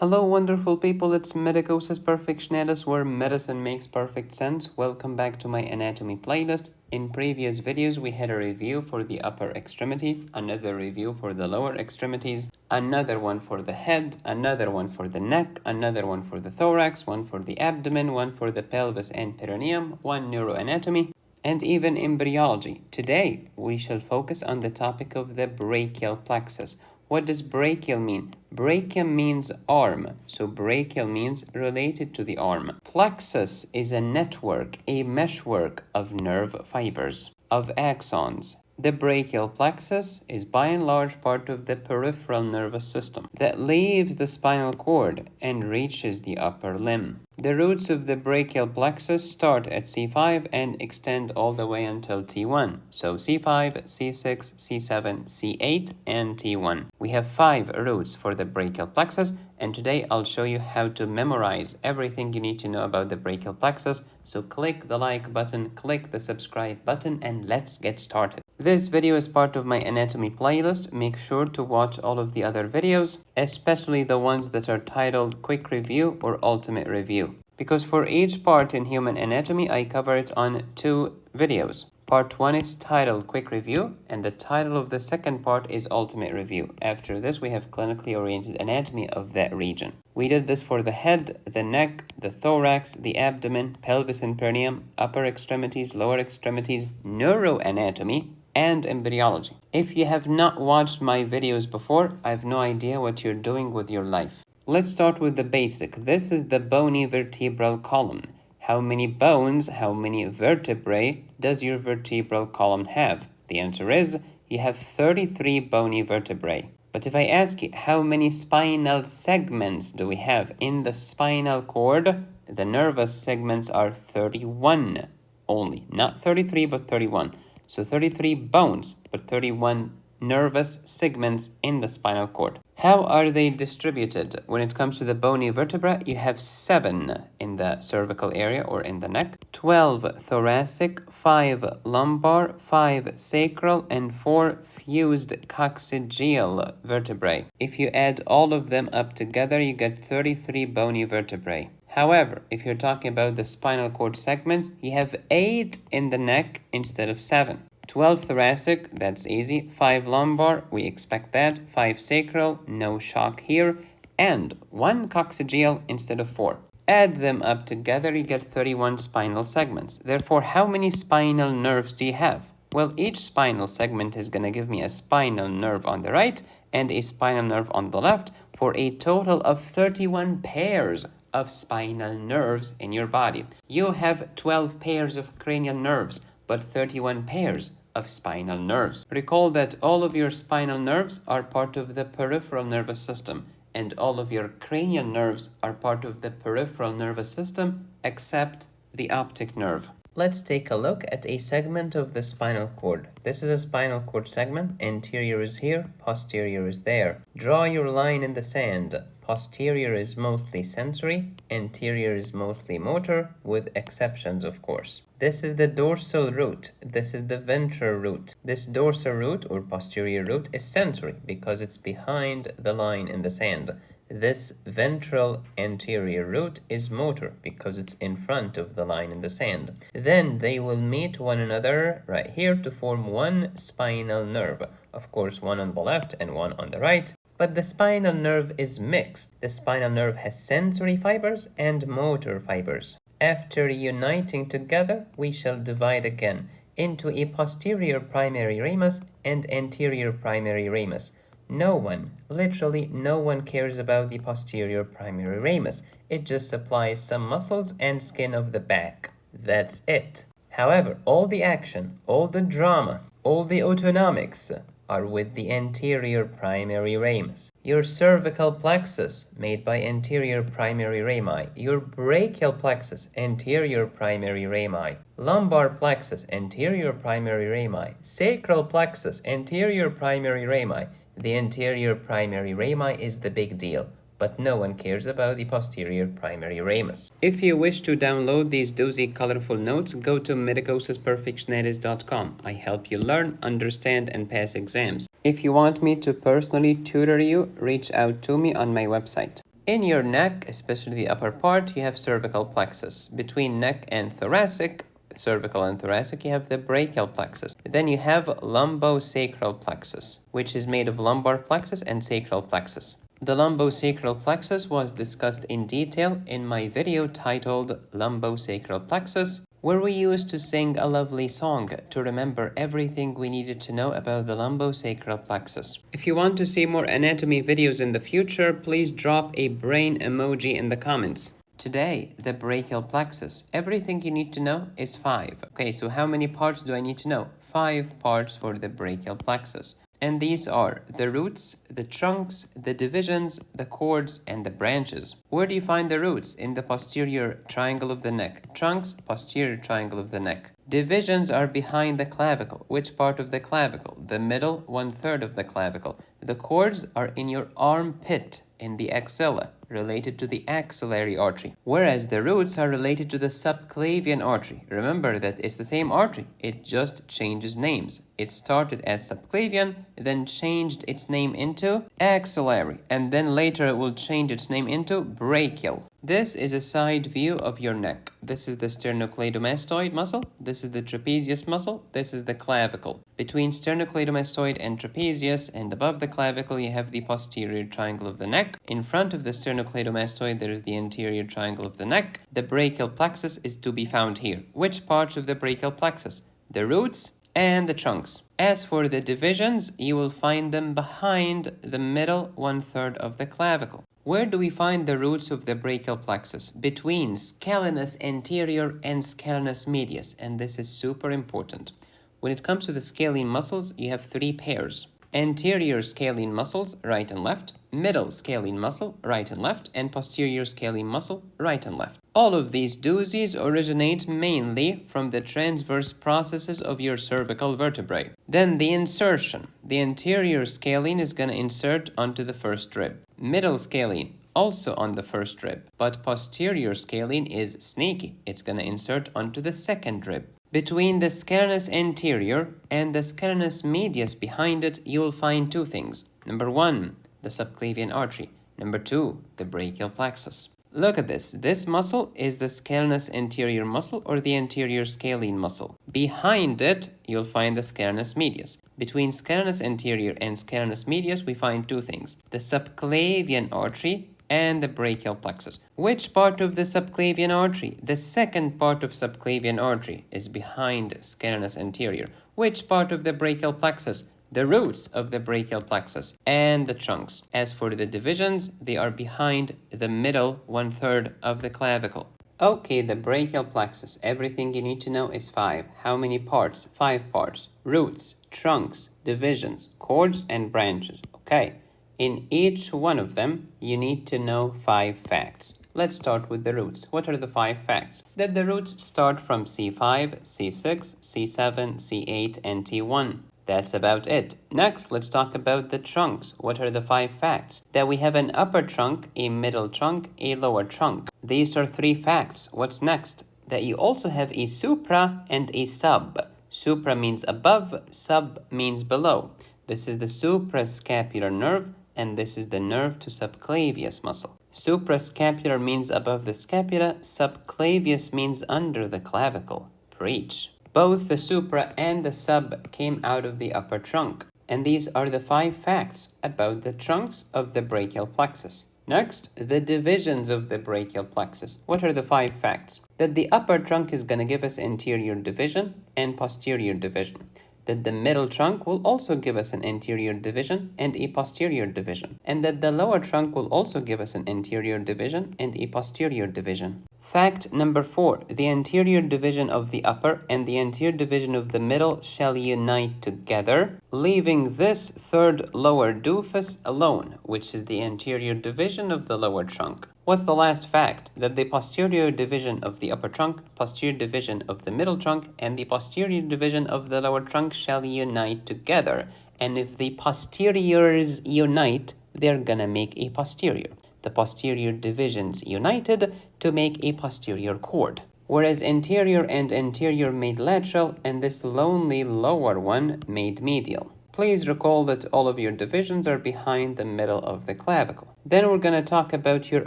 Hello, wonderful people. It's Medicosis Perfectionalis, where medicine makes perfect sense. Welcome back to my anatomy playlist. In previous videos, we had a review for the upper extremity, another review for the lower extremities, another one for the head, another one for the neck, another one for the thorax, one for the abdomen, one for the pelvis and perineum, one neuroanatomy, and even embryology. Today, we shall focus on the topic of the brachial plexus. What does brachial mean? Brachial means arm, so brachial means related to the arm. Plexus is a network, a meshwork of nerve fibers, of axons. The brachial plexus is by and large part of the peripheral nervous system that leaves the spinal cord and reaches the upper limb. The roots of the brachial plexus start at C5 and extend all the way until T1. So C5, C6, C7, C8, and T1. We have 5 roots for the brachial plexus, and today I'll show you how to memorize everything you need to know about the brachial plexus. So click the like button, click the subscribe button, and let's get started. This video is part of my anatomy playlist. Make sure to watch all of the other videos, especially the ones that are titled Quick Review or Ultimate Review, because for each part in human anatomy, I cover it on 2 videos. Part 1 is titled Quick Review, and the title of the second part is Ultimate Review. After this, we have clinically oriented anatomy of that region. We did this for the head, the neck, the thorax, the abdomen, pelvis and perineum, upper extremities, lower extremities, neuroanatomy, and embryology. If you have not watched my videos before, I have no idea what you're doing with your life. Let's start with the basic. This is the bony vertebral column. How many bones, how many vertebrae does your vertebral column have? The answer is you have 33 bony vertebrae. But if I ask you how many spinal segments do we have in the spinal cord, the nervous segments are 31 only. Not 33, but 31. So 33 bones, but 31 nervous segments in the spinal cord. How are they distributed? When it comes to the bony vertebra, you have 7 in the cervical area or in the neck, 12 thoracic, 5 lumbar, 5 sacral, and 4 fused coccygeal vertebrae. If you add all of them up together, you get 33 bony vertebrae. However, if you're talking about the spinal cord segments, you have 8 in the neck instead of 7. 12 thoracic, that's easy. 5 lumbar, we expect that. 5 sacral, no shock here. And 1 coccygeal instead of 4. Add them up together, you get 31 spinal segments. Therefore, how many spinal nerves do you have? Well, each spinal segment is going to give me a spinal nerve on the right and a spinal nerve on the left for a total of 31 pairs of spinal nerves in your body. You have 12 pairs of cranial nerves, but 31 pairs of spinal nerves. Recall that all of your spinal nerves are part of the peripheral nervous system, and all of your cranial nerves are part of the peripheral nervous system, except the optic nerve. Let's take a look at a segment of the spinal cord. This is a spinal cord segment. Anterior is here, posterior is there. Draw your line in the sand. Posterior is mostly sensory, anterior is mostly motor, with exceptions, of course. This is the dorsal root. This is the ventral root. This dorsal root or posterior root is sensory because it's behind the line in the sand. This ventral anterior root is motor because it's in front of the line in the sand. Then they will meet one another right here to form one spinal nerve. Of course, one on the left and one on the right. But the spinal nerve is mixed. The spinal nerve has sensory fibers and motor fibers. After uniting together, we shall divide again into a posterior primary ramus and anterior primary ramus. No one, literally no one cares about the posterior primary ramus. It just supplies some muscles and skin of the back. That's it. However, all the action, all the drama, all the autonomics are with the anterior primary ramus. Your cervical plexus, made by anterior primary rami. Your brachial plexus, anterior primary rami. Lumbar plexus, anterior primary rami. Sacral plexus, anterior primary rami. The anterior primary rami is the big deal, but no one cares about the posterior primary ramus. If you wish to download these doozy colorful notes, go to medicosisperfectionalis.com. I help you learn, understand, and pass exams. If you want me to personally tutor you, reach out to me on my website. In your neck, especially the upper part, you have cervical plexus. Between neck and thoracic, cervical and thoracic, you have the brachial plexus. Then you have lumbosacral plexus, which is made of lumbar plexus and sacral plexus. The lumbosacral plexus was discussed in detail in my video titled Lumbosacral Plexus, where we used to sing a lovely song to remember everything we needed to know about the lumbosacral plexus. If you want to see more anatomy videos in the future, please drop a brain emoji in the comments. Today, the brachial plexus. Everything you need to know is 5. Okay, so how many parts do I need to know? 5 parts for the brachial plexus. And these are the roots, the trunks, the divisions, the cords, and the branches. Where do you find the roots? In the posterior triangle of the neck. Trunks, posterior triangle of the neck. Divisions are behind the clavicle. Which part of the clavicle? The middle 1/3 of the clavicle. The cords are in your armpit, in the axilla, related to the axillary artery, whereas the roots are related to the subclavian artery. Remember that it's the same artery, it just changes names. It started as subclavian, then changed its name into axillary, and then later it will change its name into brachial. This is a side view of your neck. This is the sternocleidomastoid muscle, this is the trapezius muscle, this is the clavicle. Between sternocleidomastoid and trapezius and above the clavicle you have the posterior triangle of the neck. In front of the sternocleidomastoid there is the anterior triangle of the neck. The brachial plexus is to be found here. Which parts of the brachial plexus? The roots and the trunks. As for the divisions, you will find them behind the middle 1/3 of the clavicle. Where do we find the roots of the brachial plexus? Between scalenus anterior and scalenus medius, and this is super important. When it comes to the scalene muscles, you have 3 pairs. Anterior scalene muscles, right and left, middle scalene muscle, right and left, and posterior scalene muscle, right and left. All of these doozies originate mainly from the transverse processes of your cervical vertebrae. Then the insertion. The anterior scalene is going to insert onto the first rib. Middle scalene, also on the first rib. But posterior scalene is sneaky. It's going to insert onto the second rib. Between the scalenus anterior and the scalenus medius behind it, you will find 2 things. Number 1, the subclavian artery. Number 2, the brachial plexus. Look at this. This muscle is the scalenus anterior muscle or the anterior scalene muscle. Behind it, you'll find the scalenus medius. Between scalenus anterior and scalenus medius, we find 2 things. The subclavian artery and the brachial plexus. Which part of the subclavian artery? The second part of subclavian artery is behind scalenus anterior. Which part of the brachial plexus? The roots of the brachial plexus and the trunks. As for the divisions, they are behind the middle 1/3 of the clavicle. Okay, the brachial plexus. Everything you need to know is 5. How many parts? 5 parts. Roots, trunks, divisions, cords, and branches. Okay. In each one of them, you need to know 5 facts. Let's start with the roots. What are the 5 facts? That the roots start from C5, C6, C7, C8, and T1. That's about it. Next, let's talk about the trunks. What are the 5 facts? That we have an upper trunk, a middle trunk, a lower trunk. These are 3 facts. What's next? That you also have a supra and a sub. Supra means above, sub means below. This is the suprascapular nerve, and this is the nerve to subclavius muscle. Suprascapular means above the scapula, subclavius means under the clavicle. Preach. Both the supra and the sub came out of the upper trunk. And these are the 5 facts about the trunks of the brachial plexus. Next, the divisions of the brachial plexus. What are the 5 facts? That the upper trunk is going to give us anterior division and posterior division. That the middle trunk will also give us an anterior division and a posterior division. And that the lower trunk will also give us an anterior division and a posterior division. Fact number 4. The anterior division of the upper and the anterior division of the middle shall unite together, leaving this third lower doofus alone, which is the anterior division of the lower trunk. What's the last fact? That the posterior division of the upper trunk, posterior division of the middle trunk, and the posterior division of the lower trunk shall unite together. And if the posteriors unite, they're gonna make a posterior. The posterior divisions united to make a posterior cord. Whereas anterior and anterior made lateral, and this lonely lower one made medial. Please recall that all of your divisions are behind the middle of the clavicle. Then we're going to talk about your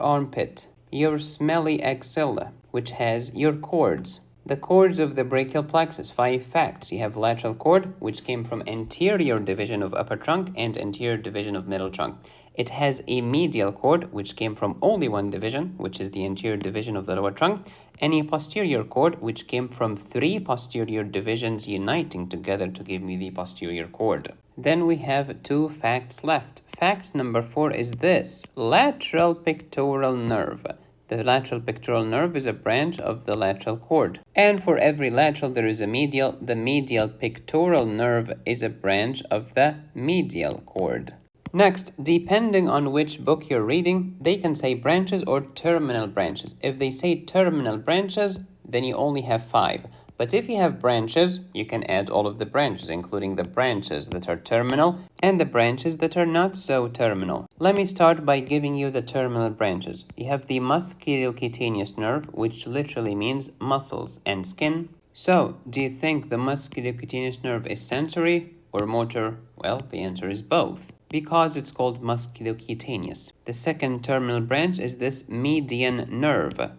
armpit, your smelly axilla, which has your cords. The cords of the brachial plexus, 5 facts. You have lateral cord, which came from anterior division of upper trunk and anterior division of middle trunk. It has a medial cord, which came from only one division, which is the anterior division of the lower trunk, and a posterior cord, which came from 3 posterior divisions uniting together to give me the posterior cord. Then we have 2 facts left. Fact number 4 is this: lateral pectoral nerve. The lateral pectoral nerve is a branch of the lateral cord. And for every lateral, there is a medial. The medial pectoral nerve is a branch of the medial cord. Next, depending on which book you're reading, they can say branches or terminal branches. If they say terminal branches, then you only have 5. But if you have branches, you can add all of the branches, including the branches that are terminal and the branches that are not so terminal. Let me start by giving you the terminal branches. You have the musculocutaneous nerve, which literally means muscles and skin. So, do you think the musculocutaneous nerve is sensory or motor? Well, the answer is both, because it's called musculocutaneous. The second terminal branch is this median nerve.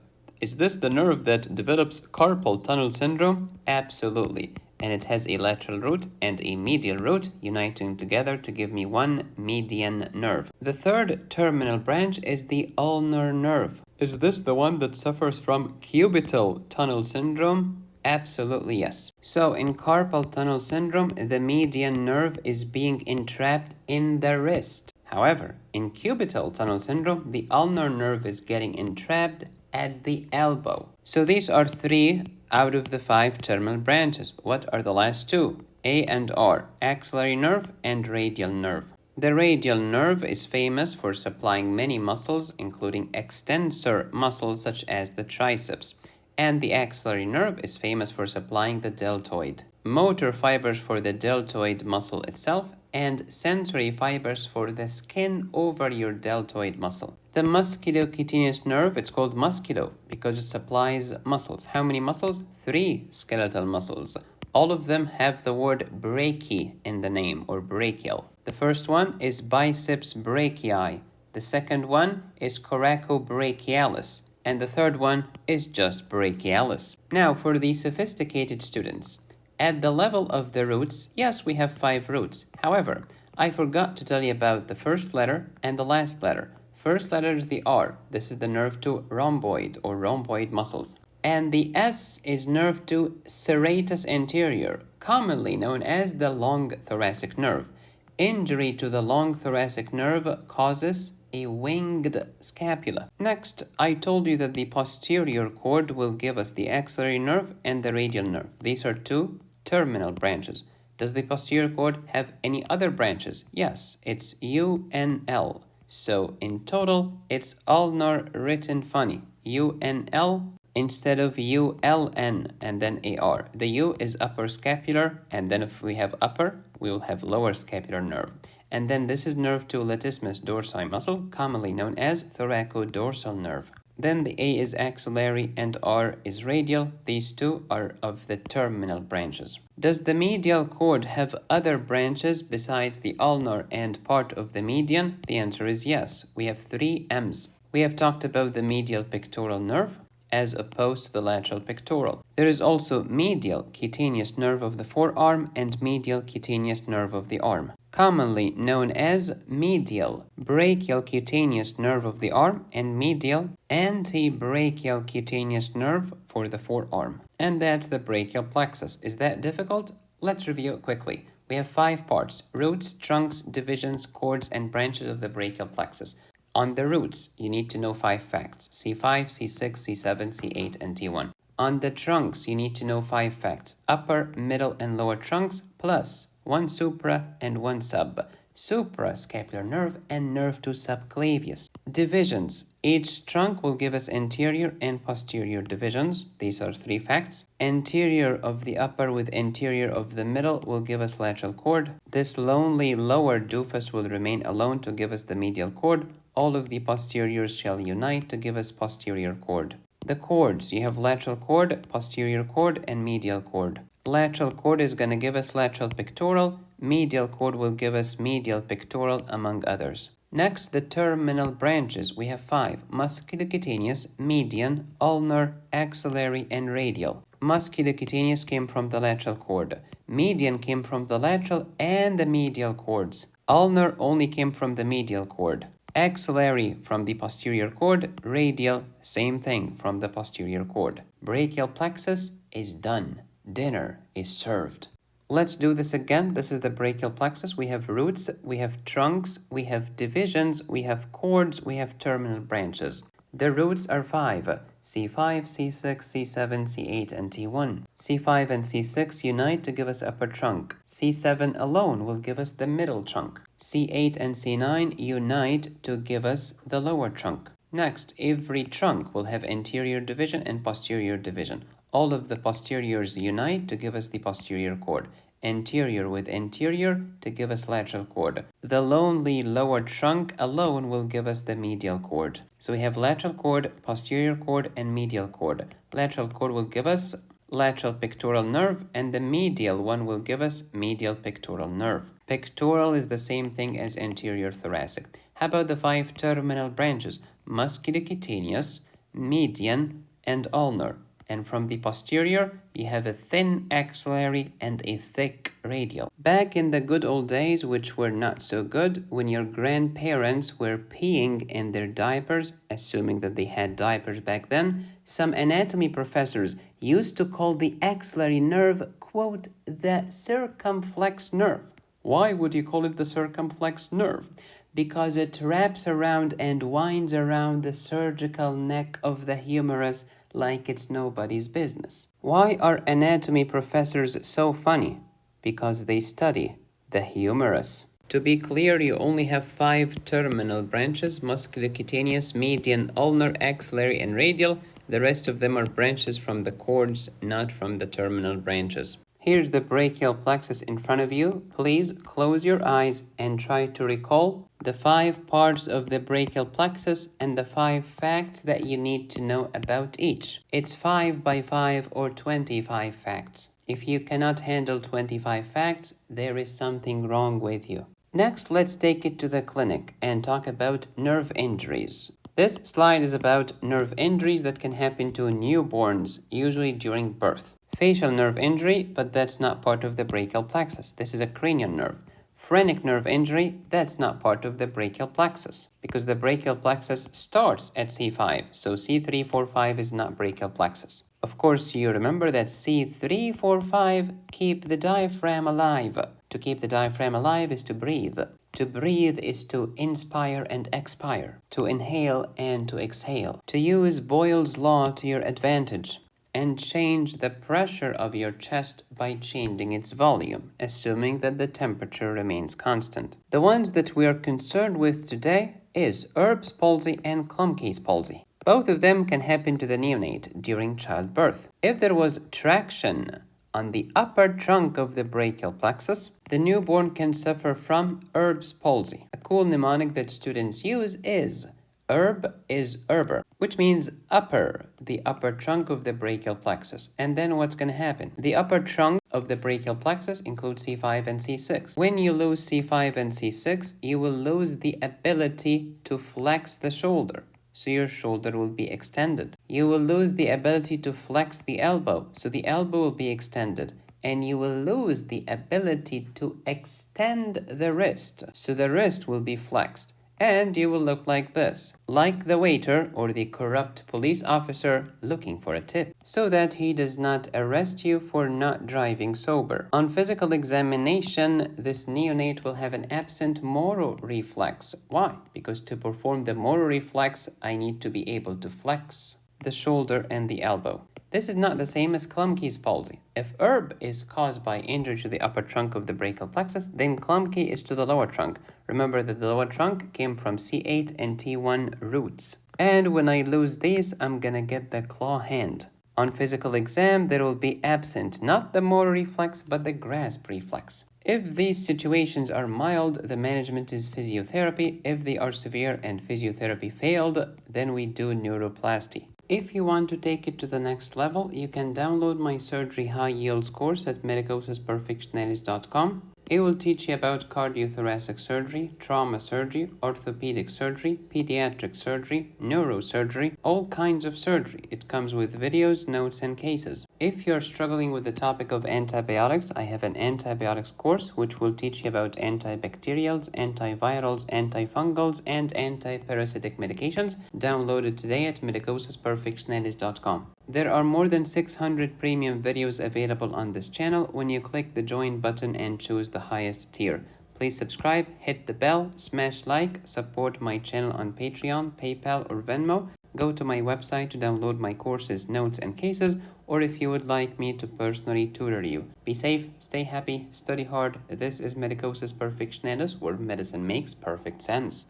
Is this the nerve that develops carpal tunnel syndrome? Absolutely. And it has a lateral root and a medial root uniting together to give me one median nerve. The third terminal branch is the ulnar nerve. Is this the one that suffers from cubital tunnel syndrome? Absolutely yes. So in carpal tunnel syndrome, the median nerve is being entrapped in the wrist. However, in cubital tunnel syndrome, the ulnar nerve is getting entrapped at the elbow. So these are 3 out of the 5 terminal branches. What are the last 2? A and R, axillary nerve and radial nerve. The radial nerve is famous for supplying many muscles, including extensor muscles such as the triceps. And the axillary nerve is famous for supplying the deltoid. Motor fibers for the deltoid muscle itself, and sensory fibers for the skin over your deltoid muscle. The musculocutaneous nerve, it's called musculo because it supplies muscles. How many muscles? 3 skeletal muscles. All of them have the word brachii in the name, or brachial. The first one is biceps brachii. The second one is coracobrachialis. And the third one is just brachialis. Now, for the sophisticated students, at the level of the roots, yes, we have 5 roots. However, I forgot to tell you about the first letter and the last letter. First letter is the R. This is the nerve to rhomboid or rhomboid muscles. And the S is nerve to serratus anterior, commonly known as the long thoracic nerve. Injury to the long thoracic nerve causes a winged scapula. Next, I told you that the posterior cord will give us the axillary nerve and the radial nerve. These are 2 terminal branches. Does the posterior cord have any other branches? Yes, it's UNL. So in total, it's ulnar written funny. UNL instead of ULN and then AR. The U is upper scapular, and then if we have upper, we will have lower scapular nerve. And then this is nerve to latissimus dorsi muscle, commonly known as thoracodorsal nerve. Then the A is axillary and R is radial. These 2 are of the terminal branches. Does the medial cord have other branches besides the ulnar and part of the median? The answer is yes. We have 3 M's. We have talked about the medial pectoral nerve as opposed to the lateral pectoral. There is also medial cutaneous nerve of the forearm and medial cutaneous nerve of the arm, commonly known as medial brachial cutaneous nerve of the arm and medial antebrachial cutaneous nerve for the forearm. And that's the brachial plexus. Is that difficult? Let's review it quickly. We have 5 parts: roots, trunks, divisions, cords, and branches of the brachial plexus. On the roots, you need to know 5 facts: C5, C6, C7, C8, and T1. On the trunks, you need to know 5 facts: upper, middle, and lower trunks, plus 1 supra and 1 sub. Suprascapular nerve and nerve to subclavius. Divisions. Each trunk will give us anterior and posterior divisions. These are 3 facts. Anterior of the upper with anterior of the middle will give us lateral cord. This lonely lower doofus will remain alone to give us the medial cord. All of the posteriors shall unite to give us posterior cord. The cords. You have lateral cord, posterior cord, and medial cord. Lateral cord is going to give us lateral pectoral. Medial cord will give us medial pectoral, among others. Next, the terminal branches. We have 5. Musculocutaneous, median, ulnar, axillary, and radial. Musculocutaneous came from the lateral cord. Median came from the lateral and the medial cords. Ulnar only came from the medial cord. Axillary from the posterior cord. Radial, same thing, from the posterior cord. Brachial plexus is done. Dinner is served. Let's do this again. This is the brachial plexus. We have roots, we have trunks, we have divisions, we have cords, we have terminal branches. The roots are 5, C5, C6, C7, C8, and T1. C5 and C6 unite to give us upper trunk. C7 alone will give us the middle trunk. C8 and C9 unite to give us the lower trunk. Next, every trunk will have anterior division and posterior division. All of the posteriors unite to give us the posterior cord. Anterior with anterior to give us lateral cord. The lonely lower trunk alone will give us the medial cord. So we have lateral cord, posterior cord, and medial cord. Lateral cord will give us lateral pectoral nerve, and the medial one will give us medial pectoral nerve. Pectoral is the same thing as anterior thoracic. How about the 5 terminal branches? Musculocutaneous, median, and ulnar. And from the posterior, you have a thin axillary and a thick radial. Back in the good old days, which were not so good, when your grandparents were peeing in their diapers, assuming that they had diapers back then, some anatomy professors used to call the axillary nerve, quote, the circumflex nerve. Why would you call it the circumflex nerve? Because it wraps around and winds around the surgical neck of the humerus like it's nobody's business. Why are anatomy professors so funny? Because they study the humerus. To be clear, you only have 5 terminal branches: musculocutaneous, median, ulnar, axillary, and radial. The rest of them are branches from the cords, not from the terminal branches. Here's the brachial plexus in front of you. Please close your eyes and try to recall the 5 parts of the brachial plexus and the 5 facts that you need to know about each. It's 5 by 5 or 25 facts. If you cannot handle 25 facts, there is something wrong with you. Next, let's take it to the clinic and talk about nerve injuries. This slide is about nerve injuries that can happen to newborns, usually during birth. Facial nerve injury, but that's not part of the brachial plexus. This is a cranial nerve. Phrenic nerve injury, that's not part of the brachial plexus because the brachial plexus starts at C5, so C3, 4, 5 is not brachial plexus. Of course, you remember that C3, 4, 5 keep the diaphragm alive. To keep the diaphragm alive is to breathe. To breathe is to inspire and expire, to inhale and to exhale, to use Boyle's law to your advantage, and change the pressure of your chest by changing its volume, assuming that the temperature remains constant. The ones that we are concerned with today is Erb's palsy and Klumpke's palsy. Both of them can happen to the neonate during childbirth. If there was traction on the upper trunk of the brachial plexus, the newborn can suffer from Erb's palsy. A cool mnemonic that students use is Erb is Erber, which means upper, the upper trunk of the brachial plexus. And then what's going to happen? The upper trunk of the brachial plexus includes C5 and C6. When you lose C5 and C6, you will lose the ability to flex the shoulder. So your shoulder will be extended. You will lose the ability to flex the elbow. So the elbow will be extended. And you will lose the ability to extend the wrist. So the wrist will be flexed. And you will look like this, like the waiter or the corrupt police officer looking for a tip, so that he does not arrest you for not driving sober. On physical examination, this neonate will have an absent moro reflex. Why? Because to perform the moro reflex, I need to be able to flex the shoulder and the elbow. This is not the same as Klumpke's palsy. If Erb is caused by injury to the upper trunk of the brachial plexus, then Klumpke is to the lower trunk. Remember that the lower trunk came from C8 and T1 roots. And when I lose these, I'm gonna get the claw hand. On physical exam, there will be absent not the motor reflex, but the grasp reflex. If these situations are mild, the management is physiotherapy. If they are severe and physiotherapy failed, then we do neuroplasty. If you want to take it to the next level, you can download my surgery high yields course at medicosisperfectionalis.com. It will teach you about cardiothoracic surgery, trauma surgery, orthopedic surgery, pediatric surgery, neurosurgery, all kinds of surgery. It comes with videos, notes, and cases. If you're struggling with the topic of antibiotics, I have an antibiotics course which will teach you about antibacterials, antivirals, antifungals, and antiparasitic medications. Download it today at medicosisperfectionalis.com. There are more than 600 premium videos available on this channel when you click the join button and choose the highest tier. Please subscribe, hit the bell, smash like, support my channel on Patreon, PayPal, or Venmo. Go to my website to download my courses, notes, and cases, or if you would like me to personally tutor you. Be safe, stay happy, study hard. This is Medicosis Perfectionalis, where medicine makes perfect sense.